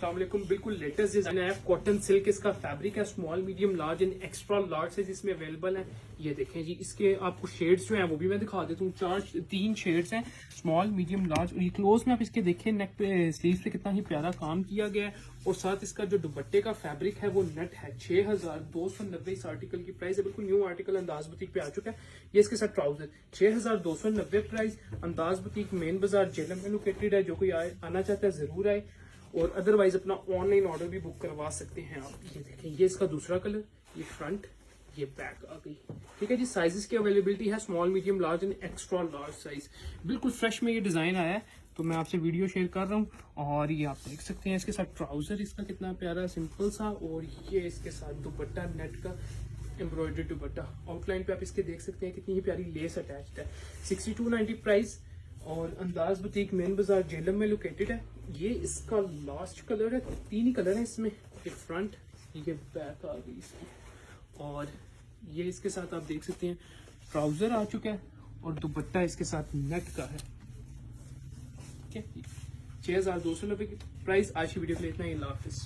अस्सलाम वालेकुम। बिल्कुल लेटेस्ट डिजाइन है, कॉटन सिल्क इसका फैब्रिक है, small medium large and extra large size इसमें अवेलेबल है। ये देखें जी, इसके आपको शेड्स जो हैं वो भी मैं दिखा देता हूँ। तीन शेड्स हैं, स्मॉल मीडियम लार्ज। और ये क्लोज में आप इसके देखें, नेक पे स्लीव पे कितना ही प्यारा काम किया गया है। और साथ इसका जो दुपट्टे का फैब्रिक है वो नेट है। 6290 इस आर्टिकल की प्राइस है। बिल्कुल न्यू आर्टिकल अंदाज बुटीक पे आ चुका है। ये इसके साथ ट्राउजर 6290 प्राइस। अंदाज बुटीक मेन बाजार जेलम में लोकेटेड है। जो कोई आना चाहता है जरूर आए, और अदरवाइज अपना ऑनलाइन ऑर्डर भी बुक करवा सकते हैं आप। ये देखें, ये इसका दूसरा कलर, ये फ्रंट, ये बैक आ गई। ठीक है जी, साइजेस की अवेलेबिलिटी है small medium large and extra large size. बिल्कुल फ्रेश में ये डिजाइन आया है, तो मैं आपसे वीडियो शेयर कर रहा हूँ। और ये आप देख सकते हैं, इसके साथ ट्राउजर इसका कितना प्यारा सिंपल सा, और ये इसके साथ दुपट्टा नेट का एम्ब्रॉयडरी दुपट्टा। आउटलाइन पे आप इसके देख सकते हैं कितनी ही प्यारी लेस अटैच्ड है। 6290 प्राइस। और अंदाज बुटीक मेन बाजार जेलम में लोकेटेड है। ये इसका लास्ट कलर है, तीन ही कलर है इसमें। ये फ्रंट, ये बैक आ गई इसकी, और ये इसके साथ आप देख सकते हैं ट्राउजर आ चुका है, और दुपट्टा इसके साथ नेट का है। ठीक है, 6290 की प्राइस। आज की वीडियो के लिए इतना ही। अल्लाह हाफिज।